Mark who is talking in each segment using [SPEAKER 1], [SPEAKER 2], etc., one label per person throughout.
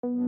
[SPEAKER 1] Cara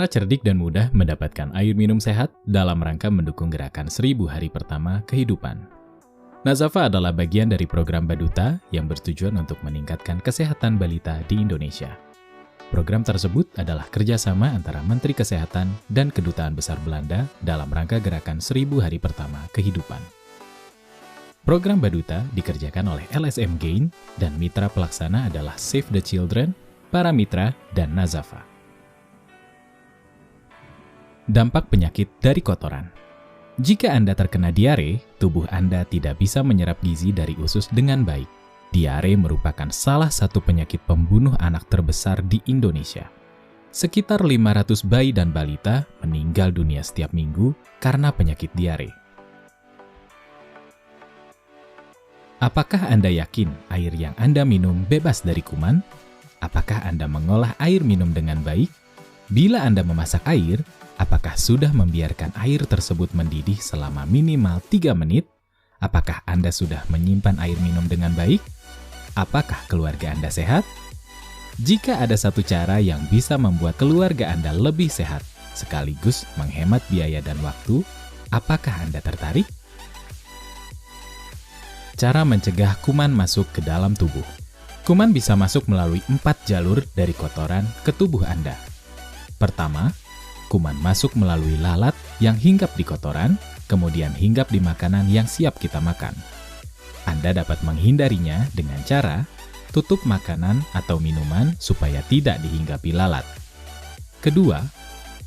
[SPEAKER 1] cerdik dan mudah mendapatkan air minum sehat dalam rangka mendukung gerakan 1000 hari pertama kehidupan. Nazafa adalah bagian dari program Baduta yang bertujuan untuk meningkatkan kesehatan balita di Indonesia. Program tersebut adalah kerjasama antara Menteri Kesehatan dan Kedutaan Besar Belanda dalam rangka gerakan 1000 hari pertama kehidupan. Program Baduta dikerjakan oleh LSM Gain dan mitra pelaksana adalah Save the Children, para mitra, dan Nazafa. Dampak penyakit dari kotoran. Jika Anda terkena diare, tubuh Anda tidak bisa menyerap gizi dari usus dengan baik. Diare merupakan salah satu penyakit pembunuh anak terbesar di Indonesia. Sekitar 500 bayi dan balita meninggal dunia setiap minggu karena penyakit diare. Apakah Anda yakin air yang Anda minum bebas dari kuman? Apakah Anda mengolah air minum dengan baik? Bila Anda memasak air, apakah sudah membiarkan air tersebut mendidih selama minimal 3 menit? Apakah Anda sudah menyimpan air minum dengan baik? Apakah keluarga Anda sehat? Jika ada satu cara yang bisa membuat keluarga Anda lebih sehat, sekaligus menghemat biaya dan waktu, apakah Anda tertarik? Cara mencegah kuman masuk ke dalam tubuh. Kuman bisa masuk melalui 4 jalur dari kotoran ke tubuh Anda. Pertama, kuman masuk melalui lalat yang hinggap di kotoran, kemudian hinggap di makanan yang siap kita makan. Anda dapat menghindarinya dengan cara tutup makanan atau minuman supaya tidak dihinggapi lalat. Kedua,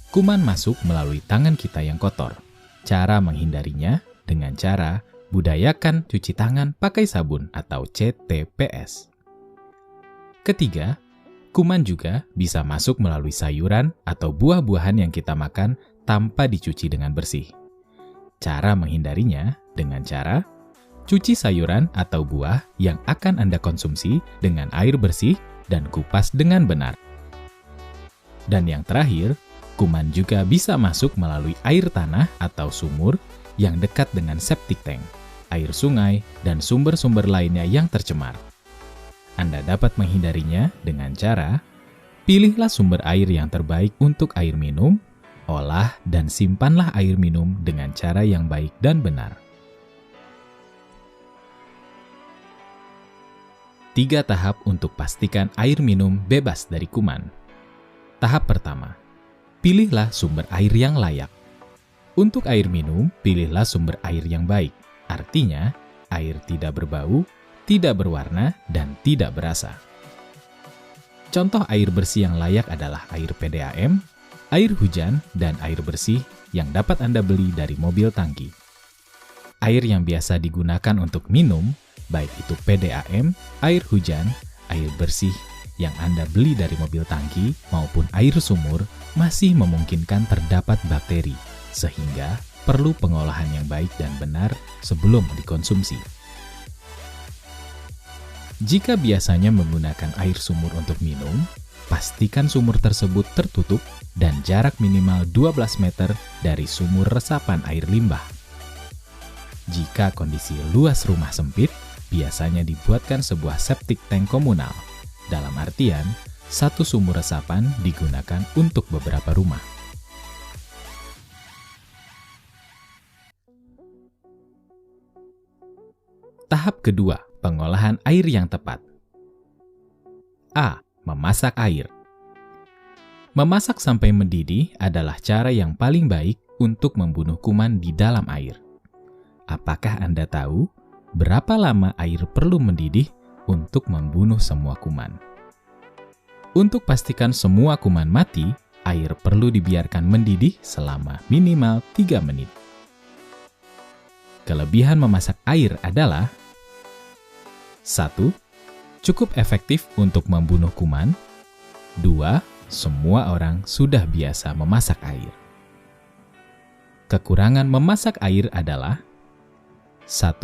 [SPEAKER 1] kuman masuk melalui tangan kita yang kotor. Cara menghindarinya dengan cara budayakan cuci tangan pakai sabun atau CTPS. Ketiga, kuman juga bisa masuk melalui sayuran atau buah-buahan yang kita makan tanpa dicuci dengan bersih. Cara menghindarinya dengan cara cuci sayuran atau buah yang akan Anda konsumsi dengan air bersih dan kupas dengan benar. Dan yang terakhir, kuman juga bisa masuk melalui air tanah atau sumur yang dekat dengan septic tank, air sungai, dan sumber-sumber lainnya yang tercemar. Anda dapat menghindarinya dengan cara pilihlah sumber air yang terbaik untuk air minum, olah dan simpanlah air minum dengan cara yang baik dan benar. 3 tahap untuk pastikan air minum bebas dari kuman. Tahap pertama, pilihlah sumber air yang layak. Untuk air minum, pilihlah sumber air yang baik. Artinya, air tidak berbau, tidak berwarna, dan tidak berasa. Contoh air bersih yang layak adalah air PDAM, air hujan, dan air bersih yang dapat Anda beli dari mobil tangki. Air yang biasa digunakan untuk minum, baik itu PDAM, air hujan, air bersih yang Anda beli dari mobil tangki, maupun air sumur, masih memungkinkan terdapat bakteri, sehingga perlu pengolahan yang baik dan benar sebelum dikonsumsi. Jika biasanya menggunakan air sumur untuk minum, pastikan sumur tersebut tertutup dan jarak minimal 12 meter dari sumur resapan air limbah. Jika kondisi luas rumah sempit, biasanya dibuatkan sebuah septic tank komunal. Dalam artian, satu sumur resapan digunakan untuk beberapa rumah. Tahap kedua, pengolahan air yang tepat. A. Memasak air. Memasak sampai mendidih adalah cara yang paling baik untuk membunuh kuman di dalam air. Apakah Anda tahu berapa lama air perlu mendidih untuk membunuh semua kuman? Untuk pastikan semua kuman mati, air perlu dibiarkan mendidih selama minimal 3 menit. Kelebihan memasak air adalah 1. Cukup efektif untuk membunuh kuman. 2. Semua orang sudah biasa memasak air. Kekurangan memasak air adalah 1.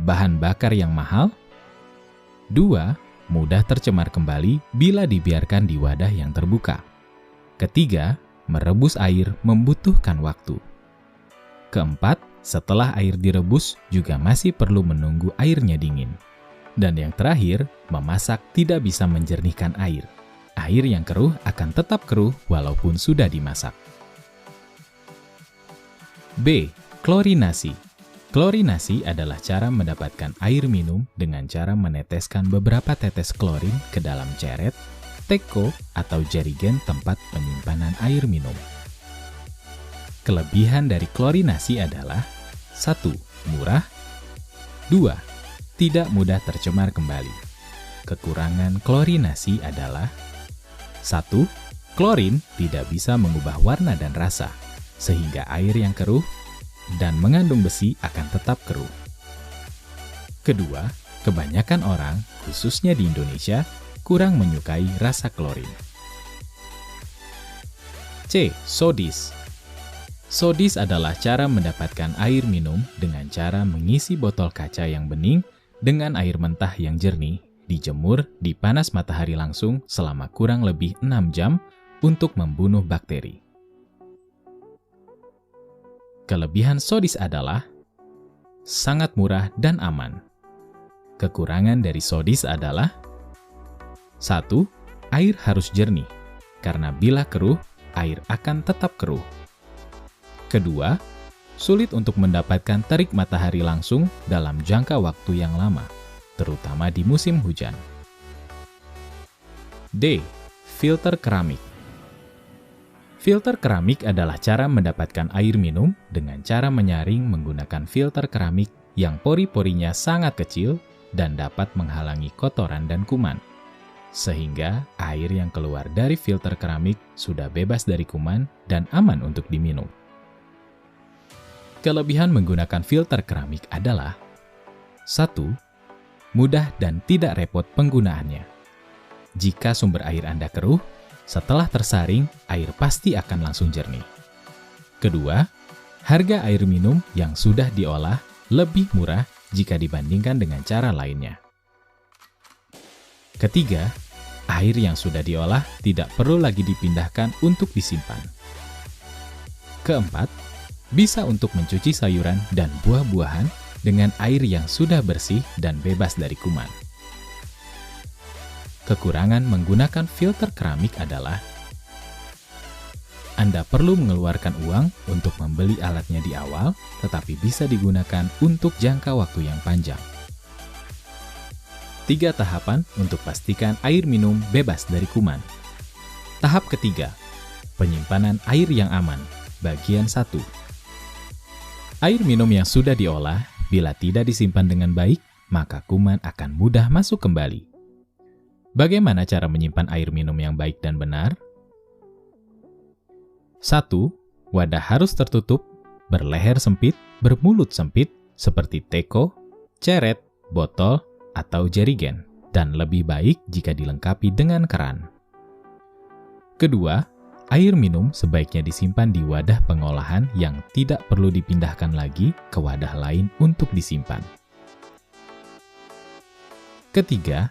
[SPEAKER 1] Bahan bakar yang mahal. 2. Mudah tercemar kembali bila dibiarkan di wadah yang terbuka. Ketiga, merebus air membutuhkan waktu. Keempat, setelah air direbus juga masih perlu menunggu airnya dingin. Dan yang terakhir, memasak tidak bisa menjernihkan air. Air yang keruh akan tetap keruh walaupun sudah dimasak. B. Klorinasi. Klorinasi adalah cara mendapatkan air minum dengan cara meneteskan beberapa tetes klorin ke dalam ceret, teko, atau jerigen tempat penyimpanan air minum. Kelebihan dari klorinasi adalah 1. Murah. 2. Tidak mudah tercemar kembali. Kekurangan klorinasi adalah 1. Klorin tidak bisa mengubah warna dan rasa, sehingga air yang keruh dan mengandung besi akan tetap keruh. Kedua, kebanyakan orang, khususnya di Indonesia, kurang menyukai rasa klorin. C. Sodis. Sodis adalah cara mendapatkan air minum dengan cara mengisi botol kaca yang bening dengan air mentah yang jernih, dijemur di panas matahari langsung selama kurang lebih 6 jam untuk membunuh bakteri. Kelebihan sodis adalah sangat murah dan aman. Kekurangan dari sodis adalah 1. Air harus jernih, karena bila keruh, air akan tetap keruh. Kedua, sulit untuk mendapatkan terik matahari langsung dalam jangka waktu yang lama, terutama di musim hujan. D. Filter keramik. Filter keramik adalah cara mendapatkan air minum dengan cara menyaring menggunakan filter keramik yang pori-porinya sangat kecil dan dapat menghalangi kotoran dan kuman. Sehingga air yang keluar dari filter keramik sudah bebas dari kuman dan aman untuk diminum. Kelebihan menggunakan filter keramik adalah 1. Mudah dan tidak repot penggunaannya. Jika sumber air Anda keruh, setelah tersaring, air pasti akan langsung jernih. Kedua, harga air minum yang sudah diolah lebih murah jika dibandingkan dengan cara lainnya. Ketiga, air yang sudah diolah tidak perlu lagi dipindahkan untuk disimpan. Keempat, bisa untuk mencuci sayuran dan buah-buahan dengan air yang sudah bersih dan bebas dari kuman. Kekurangan menggunakan filter keramik adalah Anda perlu mengeluarkan uang untuk membeli alatnya di awal, tetapi bisa digunakan untuk jangka waktu yang panjang. 3 tahapan untuk pastikan air minum bebas dari kuman. Tahap ketiga, penyimpanan air yang aman, bagian 1. Air minum yang sudah diolah, bila tidak disimpan dengan baik, maka kuman akan mudah masuk kembali. Bagaimana cara menyimpan air minum yang baik dan benar? 1. Wadah harus tertutup, berleher sempit, bermulut sempit, seperti teko, ceret, botol, atau jerigen, dan lebih baik jika dilengkapi dengan keran. Kedua, air minum sebaiknya disimpan di wadah pengolahan yang tidak perlu dipindahkan lagi ke wadah lain untuk disimpan. Ketiga,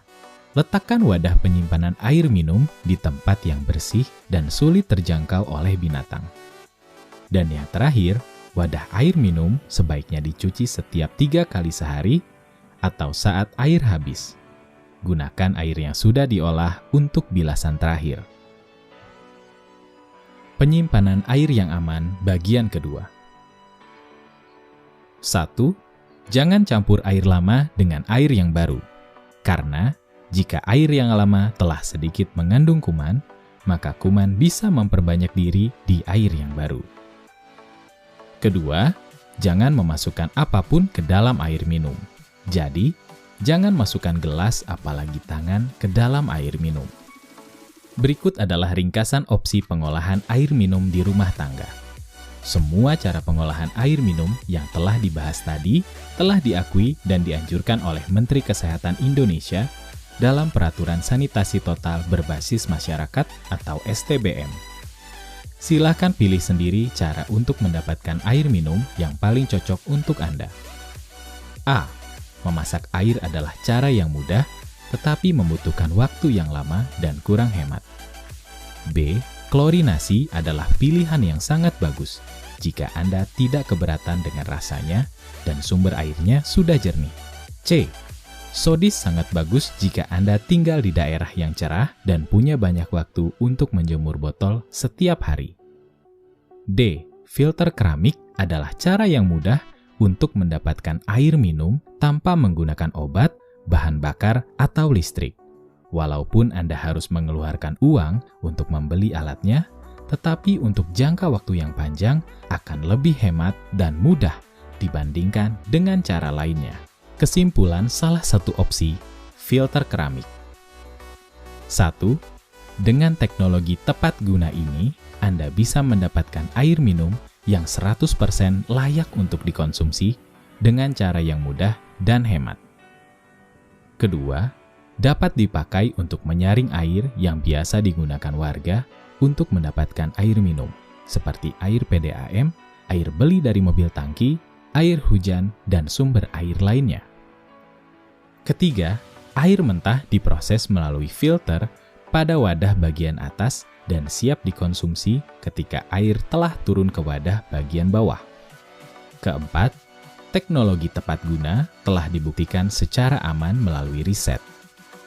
[SPEAKER 1] letakkan wadah penyimpanan air minum di tempat yang bersih dan sulit terjangkau oleh binatang. Dan yang terakhir, wadah air minum sebaiknya dicuci setiap 3 kali sehari atau saat air habis. Gunakan air yang sudah diolah untuk bilasan terakhir. Penyimpanan air yang aman bagian kedua. 1. Jangan campur air lama dengan air yang baru. Karena jika air yang lama telah sedikit mengandung kuman, maka kuman bisa memperbanyak diri di air yang baru. Kedua, jangan memasukkan apapun ke dalam air minum. Jadi, jangan masukkan gelas apalagi tangan ke dalam air minum. Berikut adalah ringkasan opsi pengolahan air minum di rumah tangga. Semua cara pengolahan air minum yang telah dibahas tadi telah diakui dan dianjurkan oleh Menteri Kesehatan Indonesia dalam Peraturan Sanitasi Total Berbasis Masyarakat atau STBM. Silakan pilih sendiri cara untuk mendapatkan air minum yang paling cocok untuk Anda. A. Memasak air adalah cara yang mudah, tetapi membutuhkan waktu yang lama dan kurang hemat. B. Klorinasi adalah pilihan yang sangat bagus jika Anda tidak keberatan dengan rasanya dan sumber airnya sudah jernih. C. Sodis sangat bagus jika Anda tinggal di daerah yang cerah dan punya banyak waktu untuk menjemur botol setiap hari. D. Filter keramik adalah cara yang mudah untuk mendapatkan air minum tanpa menggunakan obat, bahan bakar, atau listrik. Walaupun Anda harus mengeluarkan uang untuk membeli alatnya, tetapi untuk jangka waktu yang panjang akan lebih hemat dan mudah dibandingkan dengan cara lainnya. Kesimpulan salah satu opsi, filter keramik. 1. Dengan teknologi tepat guna ini, Anda bisa mendapatkan air minum yang 100% layak untuk dikonsumsi dengan cara yang mudah dan hemat. Kedua, dapat dipakai untuk menyaring air yang biasa digunakan warga untuk mendapatkan air minum, seperti air PDAM, air beli dari mobil tangki, air hujan, dan sumber air lainnya. Ketiga, air mentah diproses melalui filter pada wadah bagian atas dan siap dikonsumsi ketika air telah turun ke wadah bagian bawah. Keempat, teknologi tepat guna telah dibuktikan secara aman melalui riset.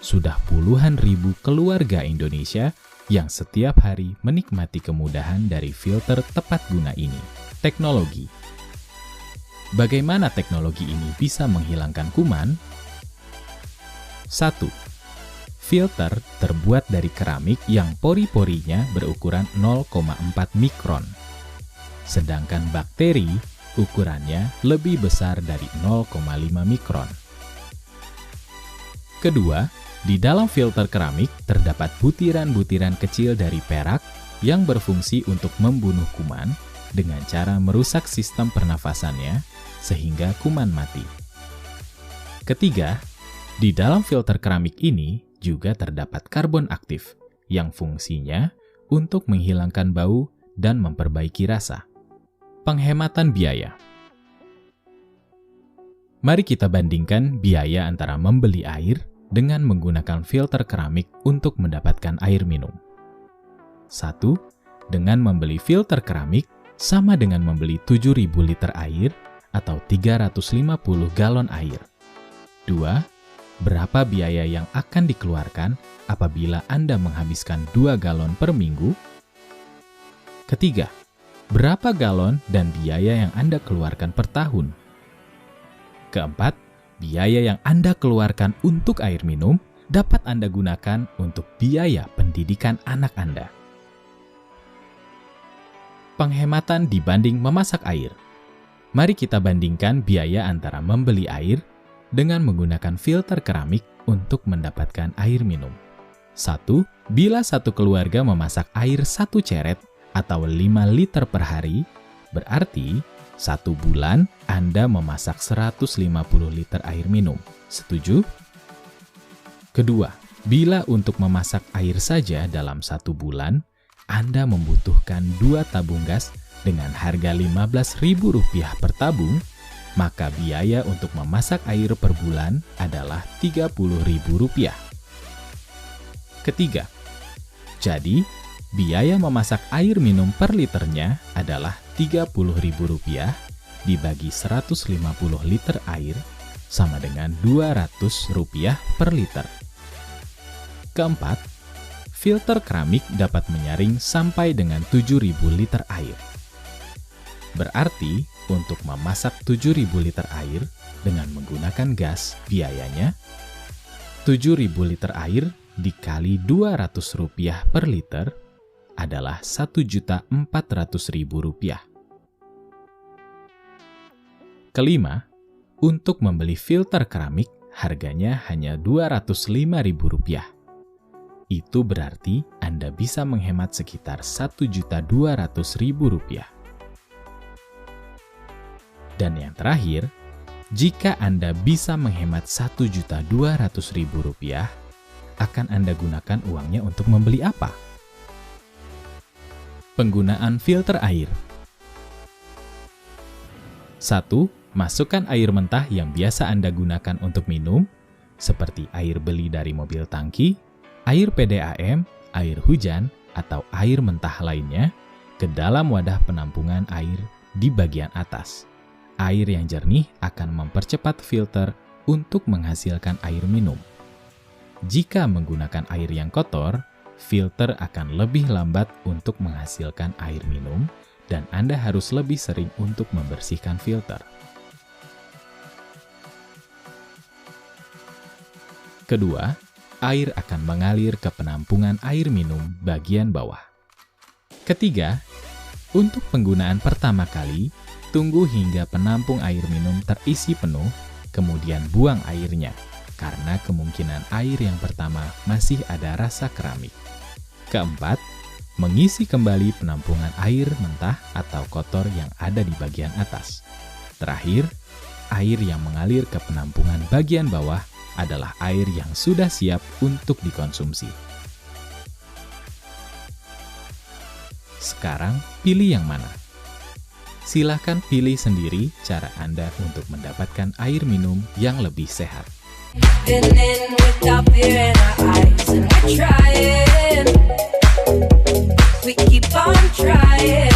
[SPEAKER 1] Sudah puluhan ribu keluarga Indonesia yang setiap hari menikmati kemudahan dari filter tepat guna ini. Teknologi. Bagaimana teknologi ini bisa menghilangkan kuman? 1. Filter terbuat dari keramik yang pori-porinya berukuran 0,4 mikron. Sedangkan bakteri ukurannya lebih besar dari 0,5 mikron. Kedua, di dalam filter keramik terdapat butiran-butiran kecil dari perak yang berfungsi untuk membunuh kuman dengan cara merusak sistem pernafasannya sehingga kuman mati. Ketiga, di dalam filter keramik ini juga terdapat karbon aktif yang fungsinya untuk menghilangkan bau dan memperbaiki rasa. Penghematan biaya. Mari kita bandingkan biaya antara membeli air dengan menggunakan filter keramik untuk mendapatkan air minum. 1. Dengan membeli filter keramik sama dengan membeli 7.000 liter air atau 350 galon air. 2. Berapa biaya yang akan dikeluarkan apabila Anda menghabiskan 2 galon per minggu? Ketiga, berapa galon dan biaya yang Anda keluarkan per tahun? Keempat, biaya yang Anda keluarkan untuk air minum dapat Anda gunakan untuk biaya pendidikan anak Anda. Penghematan dibanding memasak air. Mari kita bandingkan biaya antara membeli air dengan menggunakan filter keramik untuk mendapatkan air minum. 1. Bila satu keluarga memasak air 1 ceret atau 5 liter per hari, berarti 1 bulan Anda memasak 150 liter air minum. Setuju? Kedua, bila untuk memasak air saja dalam 1 bulan, Anda membutuhkan 2 tabung gas dengan harga Rp15.000 per tabung, maka biaya untuk memasak air per bulan adalah Rp30.000. Ketiga, jadi biaya memasak air minum per liternya adalah Rp30.000 dibagi 150 liter air sama dengan Rp200 per liter. Keempat, filter keramik dapat menyaring sampai dengan 7.000 liter air. Berarti, untuk memasak 7.000 liter air dengan menggunakan gas, biayanya 7.000 liter air dikali Rp200 per liter adalah Rp1.400.000. Kelima, untuk membeli filter keramik harganya hanya Rp205.000. Itu berarti Anda bisa menghemat sekitar Rp1.200.000. Dan yang terakhir, jika Anda bisa menghemat Rp1.200.000, akan Anda gunakan uangnya untuk membeli apa? Penggunaan filter air. 1. Masukkan air mentah yang biasa Anda gunakan untuk minum, seperti air beli dari mobil tangki, air PDAM, air hujan, atau air mentah lainnya ke dalam wadah penampungan air di bagian atas. Air yang jernih akan mempercepat filter untuk menghasilkan air minum. Jika menggunakan air yang kotor, filter akan lebih lambat untuk menghasilkan air minum dan Anda harus lebih sering untuk membersihkan filter. Kedua, air akan mengalir ke penampungan air minum bagian bawah. Ketiga, untuk penggunaan pertama kali, tunggu hingga penampung air minum terisi penuh, kemudian buang airnya, karena kemungkinan air yang pertama masih ada rasa keramik. Keempat, mengisi kembali penampungan air mentah atau kotor yang ada di bagian atas. Terakhir, air yang mengalir ke penampungan bagian bawah adalah air yang sudah siap untuk dikonsumsi. Sekarang, pilih yang mana? Silakan pilih sendiri cara Anda untuk mendapatkan air minum yang lebih sehat.
[SPEAKER 2] We keep on trying.